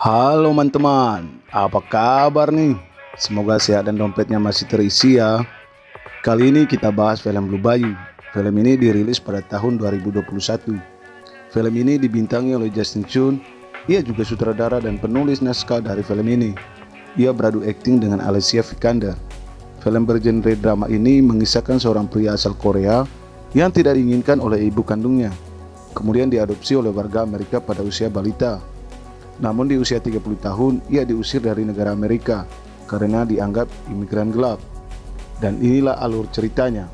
Halo teman-teman, apa kabar nih? Semoga sehat dan dompetnya masih terisi ya. Kali ini kita bahas film Blue Bayou. Film ini dirilis pada tahun 2021. Film ini dibintangi oleh Justin Chun. Ia juga sutradara dan penulis naskah dari film ini. Ia beradu akting dengan Alicia Vikander. Film bergenre drama ini mengisahkan seorang pria asal Korea yang tidak diinginkan oleh ibu kandungnya. Kemudian diadopsi oleh warga Amerika pada usia balita. Namun di usia 30 tahun, ia diusir dari negara Amerika karena dianggap imigran gelap. Dan inilah alur ceritanya.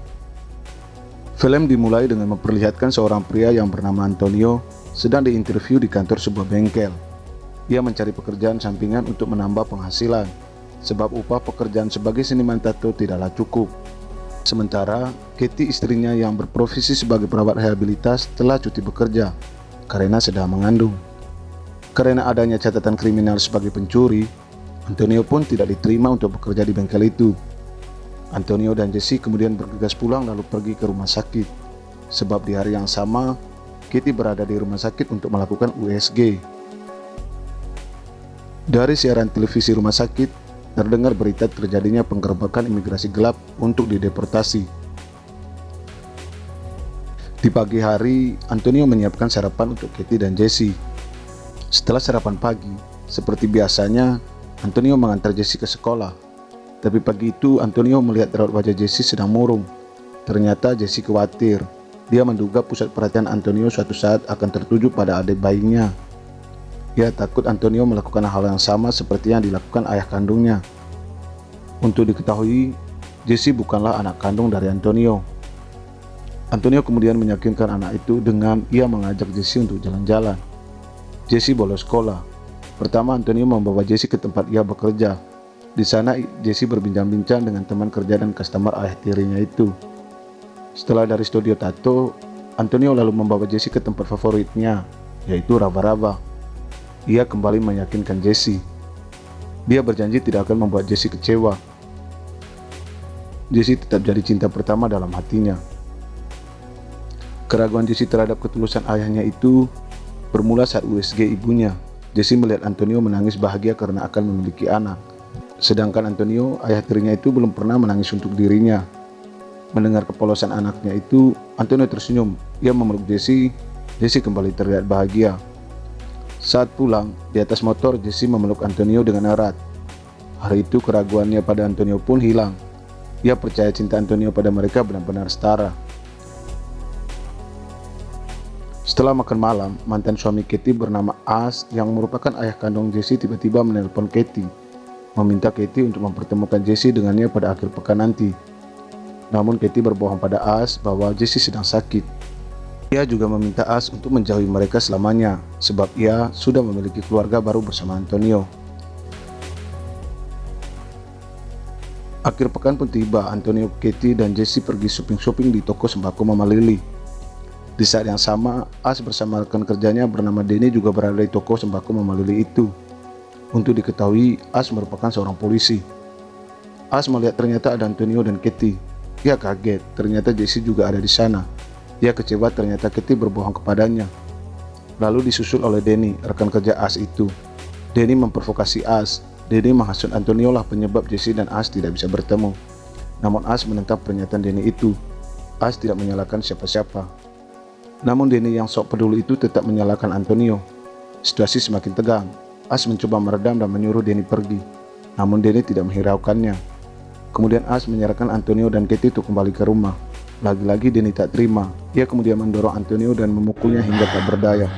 Film dimulai dengan memperlihatkan seorang pria yang bernama Antonio sedang diinterview di kantor sebuah bengkel. Ia mencari pekerjaan sampingan untuk menambah penghasilan, sebab upah pekerjaan sebagai seniman tato tidaklah cukup. Sementara, Katie istrinya yang berprofesi sebagai perawat rehabilitas telah cuti bekerja karena sedang mengandung. Karena adanya catatan kriminal sebagai pencuri, Antonio pun tidak diterima untuk bekerja di bengkel itu. Antonio dan Jessie kemudian bergegas pulang lalu pergi ke rumah sakit. Sebab di hari yang sama, Katie berada di rumah sakit untuk melakukan USG. Dari siaran televisi rumah sakit, terdengar berita terjadinya penggerbekan imigrasi gelap untuk dideportasi. Di pagi hari, Antonio menyiapkan sarapan untuk Katie dan Jessie. Setelah sarapan pagi, seperti biasanya, Antonio mengantar Jessie ke sekolah. Tapi pagi itu, Antonio melihat raut wajah Jessie sedang murung. Ternyata Jessie khawatir. Dia menduga pusat perhatian Antonio suatu saat akan tertuju pada adik bayinya. Ia takut Antonio melakukan hal yang sama seperti yang dilakukan ayah kandungnya. Untuk diketahui, Jessie bukanlah anak kandung dari Antonio. Antonio kemudian meyakinkan anak itu dengan ia mengajak Jessie untuk jalan-jalan. Jessie bolos sekolah. Pertama, Antonio membawa Jessie ke tempat ia bekerja. Di sana, Jessie berbincang-bincang dengan teman kerja dan customer ayah tirinya itu. Setelah dari studio tato, Antonio lalu membawa Jessie ke tempat favoritnya, yaitu raba-raba. Ia kembali meyakinkan Jessie. Dia berjanji tidak akan membuat Jessie kecewa. Jessie tetap jadi cinta pertama dalam hatinya. Keraguan Jessie terhadap ketulusan ayahnya itu bermula saat USG ibunya. Jessie melihat Antonio menangis bahagia karena akan memiliki anak. Sedangkan Antonio, ayah tirinya itu belum pernah menangis untuk dirinya. Mendengar kepolosan anaknya itu, Antonio tersenyum. Ia memeluk Jessie. Jessie kembali terlihat bahagia. Saat pulang, di atas motor, Jessie memeluk Antonio dengan erat. Hari itu keraguannya pada Antonio pun hilang. Ia percaya cinta Antonio pada mereka benar-benar setara. Setelah makan malam, mantan suami Katie bernama As yang merupakan ayah kandung Jessie tiba-tiba menelpon Katie, meminta Katie untuk mempertemukan Jessie dengannya pada akhir pekan nanti. Namun Katie berbohong pada As bahwa Jessie sedang sakit. Ia juga meminta As untuk menjauhi mereka selamanya, sebab ia sudah memiliki keluarga baru bersama Antonio. Akhir pekan pun tiba, Antonio, Katie, dan Jessie pergi shopping-shopping di toko sembako Mama Lily. Di saat yang sama, As bersama rekan kerjanya bernama Denny juga berada di toko sembako Mama Lily itu. Untuk diketahui, As merupakan seorang polisi. As melihat ternyata ada Antonio dan Katie. Ia kaget, ternyata Jessie juga ada di sana. Ia kecewa ternyata Katie berbohong kepadanya. Lalu disusul oleh Denny, rekan kerja As itu. Denny memprovokasi As. Denny menghasut Antonio lah penyebab Jessie dan As tidak bisa bertemu. Namun As menentang pernyataan Denny itu. As tidak menyalahkan siapa-siapa. Namun Denny yang sok peduli itu tetap menyalahkan Antonio. Situasi semakin tegang. As mencoba meredam dan menyuruh Denny pergi. Namun Denny tidak menghiraukannya. Kemudian As menyerahkan Antonio dan Katie untuk kembali ke rumah. Lagi-lagi Denny tak terima. Ia kemudian mendorong Antonio dan memukulnya hingga tak berdaya.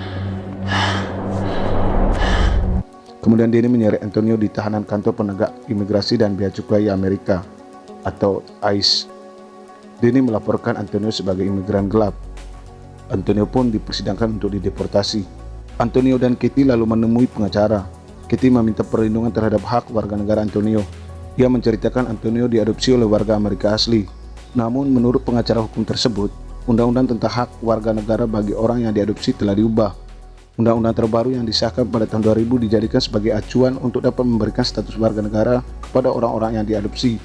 Kemudian Denny menyeret Antonio di tahanan kantor penegak imigrasi dan bea cukai Amerika atau ICE. Denny melaporkan Antonio sebagai imigran gelap. Antonio pun dipersidangkan untuk dideportasi. Antonio dan Katie lalu menemui pengacara. Katie meminta perlindungan terhadap hak warga negara Antonio. Ia menceritakan Antonio diadopsi oleh warga Amerika asli. Namun menurut pengacara hukum tersebut, undang-undang tentang hak warga negara bagi orang yang diadopsi telah diubah. Undang-undang terbaru yang disahkan pada tahun 2000 dijadikan sebagai acuan untuk dapat memberikan status warga negara kepada orang-orang yang diadopsi.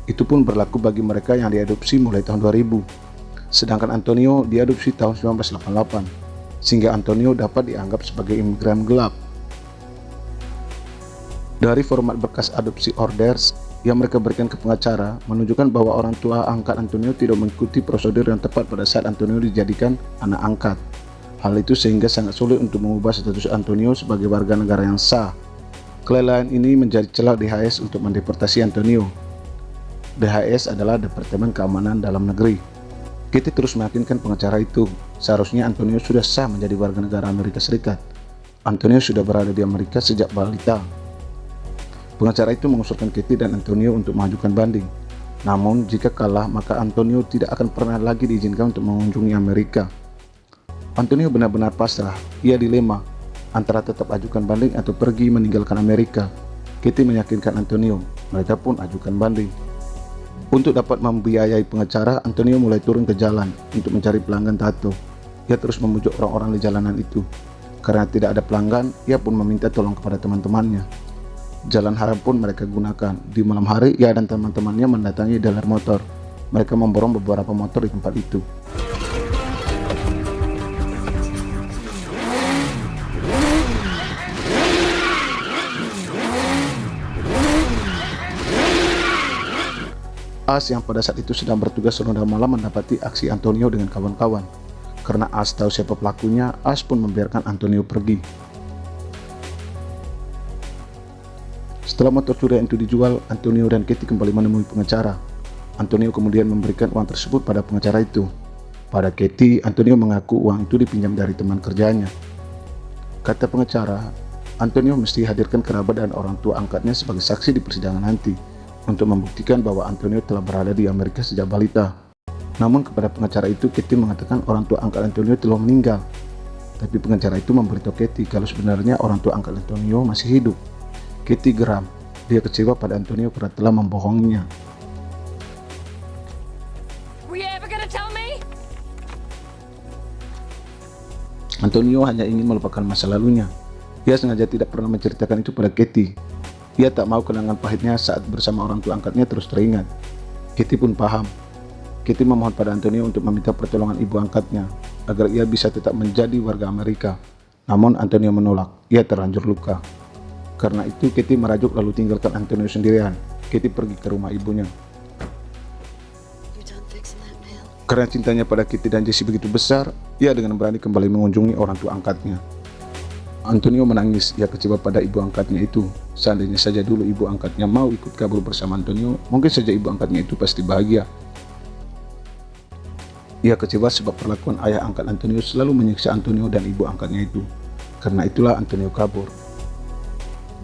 Itu pun berlaku bagi mereka yang diadopsi mulai tahun 2000. Sedangkan Antonio diadopsi tahun 1988. sehingga Antonio dapat dianggap sebagai imigran gelap. Dari format berkas adopsi orders yang mereka berikan ke pengacara menunjukkan bahwa orang tua angkat Antonio tidak mengikuti prosedur yang tepat pada saat Antonio dijadikan anak angkat. Hal itu sehingga sangat sulit untuk mengubah status Antonio sebagai warga negara yang sah. Kelalaian ini menjadi celah DHS untuk mendeportasi Antonio. DHS adalah Departemen Keamanan Dalam Negeri. Kitty terus meyakinkan pengacara itu, seharusnya Antonio sudah sah menjadi warga negara Amerika Serikat. Antonio sudah berada di Amerika sejak balita. Pengacara itu mengusulkan Kitty dan Antonio untuk mengajukan banding. Namun, jika kalah, maka Antonio tidak akan pernah lagi diizinkan untuk mengunjungi Amerika. Antonio benar-benar pasrah. Ia dilema antara tetap ajukan banding atau pergi meninggalkan Amerika. Kitty meyakinkan Antonio. Mereka pun ajukan banding. Untuk dapat membiayai pengacara, Antonio mulai turun ke jalan untuk mencari pelanggan tato. Ia terus memujuk orang-orang di jalanan itu. Karena tidak ada pelanggan, ia pun meminta tolong kepada teman-temannya. Jalan haram pun mereka gunakan. Di malam hari, ia dan teman-temannya mendatangi dealer motor. Mereka memborong beberapa motor di tempat itu. As yang pada saat itu sedang bertugas ronda malam mendapati aksi Antonio dengan kawan-kawan. Karena As tahu siapa pelakunya, As pun membiarkan Antonio pergi. Setelah motor curian itu dijual, Antonio dan Kitty kembali menemui pengacara. Antonio kemudian memberikan uang tersebut pada pengacara itu. Pada Kitty, Antonio mengaku uang itu dipinjam dari teman kerjanya. Kata pengacara, Antonio mesti hadirkan kerabat dan orang tua angkatnya sebagai saksi di persidangan nanti untuk membuktikan bahwa Antonio telah berada di Amerika sejak balita. Namun kepada pengacara itu, Kitty mengatakan orang tua angkat Antonio telah meninggal. Tapi pengacara itu memberitahu Kitty kalau sebenarnya orang tua angkat Antonio masih hidup. Kitty geram. Dia kecewa pada Antonio karena telah membohonginya. Antonio hanya ingin melupakan masa lalunya. Ia sengaja tidak pernah menceritakan itu pada Kitty. Ia tak mau kenangan pahitnya saat bersama orang tua angkatnya terus teringat. Kitty pun paham. Kitty memohon pada Antonio untuk meminta pertolongan ibu angkatnya agar ia bisa tetap menjadi warga Amerika. Namun Antonio menolak. Ia terlanjur luka. Karena itu Kitty merajuk lalu tinggalkan Antonio sendirian. Kitty pergi ke rumah ibunya. Karena cintanya pada Kitty dan Jessie begitu besar, ia dengan berani kembali mengunjungi orang tua angkatnya. Antonio menangis. Ia kecewa pada ibu angkatnya itu. Seandainya saja dulu ibu angkatnya mau ikut kabur bersama Antonio, mungkin saja ibu angkatnya itu pasti bahagia. Ia kecewa sebab perlakuan ayah angkat Antonio selalu menyiksa Antonio dan ibu angkatnya itu. Karena itulah Antonio kabur.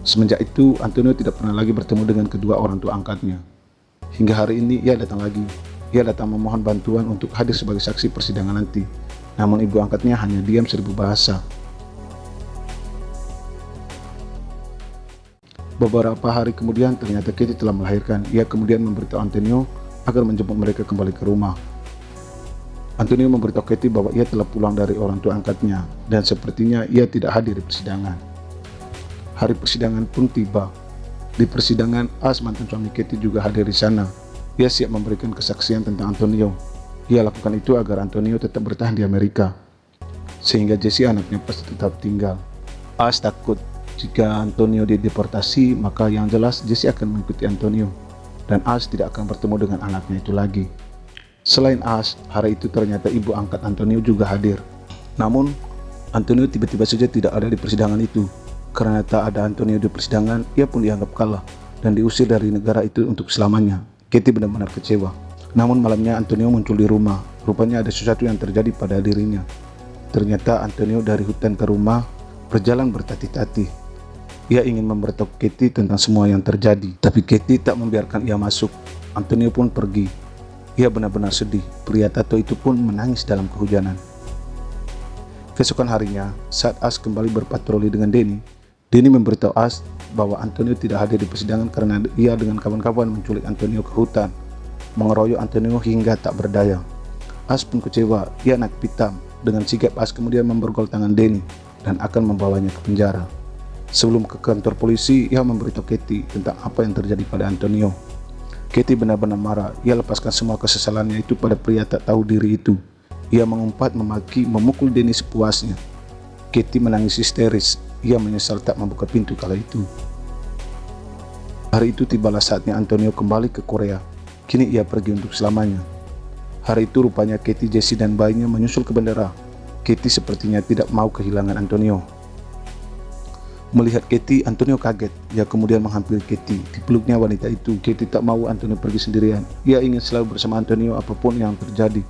Semenjak itu, Antonio tidak pernah lagi bertemu dengan kedua orang tua angkatnya. Hingga hari ini, ia datang lagi. Ia datang memohon bantuan untuk hadir sebagai saksi persidangan nanti. Namun ibu angkatnya hanya diam seribu bahasa. Beberapa hari kemudian, ternyata Kitty telah melahirkan. Ia kemudian memberitahu Antonio agar menjemput mereka kembali ke rumah. Antonio memberitahu Kitty bahwa ia telah pulang dari orang tua angkatnya, dan sepertinya ia tidak hadir di persidangan. Hari persidangan pun tiba. Di persidangan, As mantan suami Kitty juga hadir di sana. Ia siap memberikan kesaksian tentang Antonio. Ia lakukan itu agar Antonio tetap bertahan di Amerika, sehingga Jessie anaknya pasti tetap tinggal. As takut jika Antonio dideportasi, maka yang jelas Jessie akan mengikuti Antonio, dan As tidak akan bertemu dengan anaknya itu lagi. Selain As, hari itu ternyata ibu angkat Antonio juga hadir. Namun, Antonio tiba-tiba saja tidak ada di persidangan itu. Karena tak ada Antonio di persidangan, ia pun dianggap kalah dan diusir dari negara itu untuk selamanya. Kitty benar-benar kecewa. Namun malamnya Antonio muncul di rumah. Rupanya ada sesuatu yang terjadi pada dirinya. Ternyata Antonio dari hutan ke rumah berjalan bertati-tati. Ia ingin memberitahu Kitty tentang semua yang terjadi. Tapi Kitty tak membiarkan ia masuk. Antonio pun pergi. Ia benar-benar sedih. Pria tato itu pun menangis dalam kehujanan. Keesokan harinya, saat As kembali berpatroli dengan Denny memberitahu As bahwa Antonio tidak hadir di persidangan karena ia dengan kawan-kawan menculik Antonio ke hutan, mengeroyok Antonio hingga tak berdaya. As pun kecewa. Ia naik pitam. Dengan sigap As kemudian memborgol tangan Denny dan akan membawanya ke penjara. Sebelum ke kantor polisi, ia memberitahu Kitty tentang apa yang terjadi pada Antonio. Kitty benar-benar marah. Ia lepaskan semua kesesalannya itu pada pria tak tahu diri itu. Ia mengumpat, memaki, memukul Denny sepuasnya. Katie menangis histeris. Ia menyesal tak membuka pintu kala itu. Hari itu tibalah saatnya Antonio kembali ke Korea. Kini ia pergi untuk selamanya. Hari itu rupanya Katie, Jessie dan bayinya menyusul ke bandara. Katie sepertinya tidak mau kehilangan Antonio. Melihat Katie, Antonio kaget. Ia kemudian menghampiri Katie. Dipeluknya wanita itu. Katie tak mau Antonio pergi sendirian. Ia ingin selalu bersama Antonio apapun yang terjadi.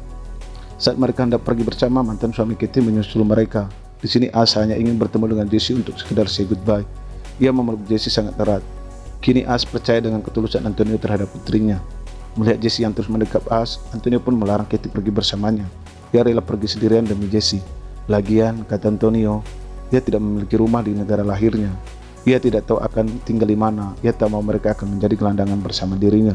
Saat mereka hendak pergi bersama, mantan suami Katie menyusul mereka. Di sini As hanya ingin bertemu dengan Jessie untuk sekedar say goodbye. Ia memeluk Jessie sangat erat. Kini As percaya dengan ketulusan Antonio terhadap putrinya. Melihat Jessie yang terus mendekap As, Antonio pun melarang Katie pergi bersamanya. Ia rela pergi sendirian demi Jessie. Lagian, kata Antonio, ia tidak memiliki rumah di negara lahirnya. Ia tidak tahu akan tinggal di mana. Ia tak mau mereka akan menjadi gelandangan bersama dirinya.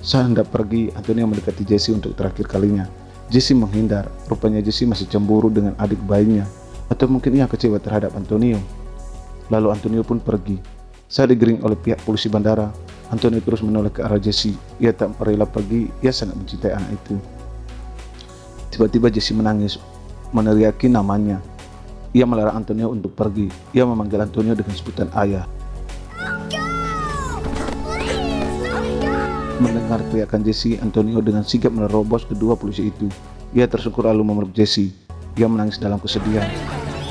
Saat hendak pergi, Antonio mendekati Jessie untuk terakhir kalinya. Jessie menghindar. Rupanya Jessie masih cemburu dengan adik bayinya. Atau mungkin ia kecewa terhadap Antonio. Lalu Antonio pun pergi. Saat digiring oleh pihak polisi bandara, Antonio terus menoleh ke arah Jessie. Ia tak rela pergi. Ia sangat mencintai anak itu. Tiba-tiba Jessie menangis, meneriaki namanya. Ia melarang Antonio untuk pergi. Ia memanggil Antonio dengan sebutan ayah. Mendengar teriakan Jessie, Antonio dengan sigap menerobos kedua polisi itu. Ia tersungkur lalu memeluk Jessie. Ia menangis dalam kesedihan.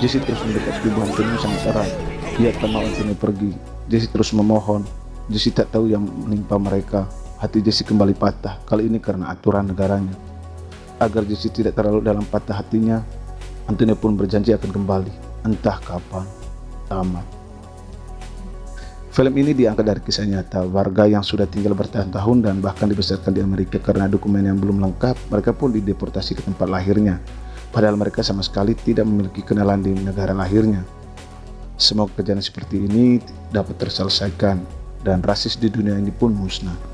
Jessie terus mendekat tubuh Antonio sangat erat. Ia tak mau Antonio pergi. Jessie terus memohon. Jessie tak tahu yang menimpa mereka. Hati Jessie kembali patah, kali ini karena aturan negaranya. Agar Jessie tidak terlalu dalam patah hatinya, Antonio pun berjanji akan kembali, entah kapan. Tamat. Film ini diangkat dari kisah nyata warga yang sudah tinggal bertahun-tahun dan bahkan dibesarkan di Amerika karena dokumen yang belum lengkap. Mereka pun dideportasi ke tempat lahirnya, padahal mereka sama sekali tidak memiliki kenalan di negara lahirnya. Semoga kejadian seperti ini dapat terselesaikan dan rasis di dunia ini pun musnah.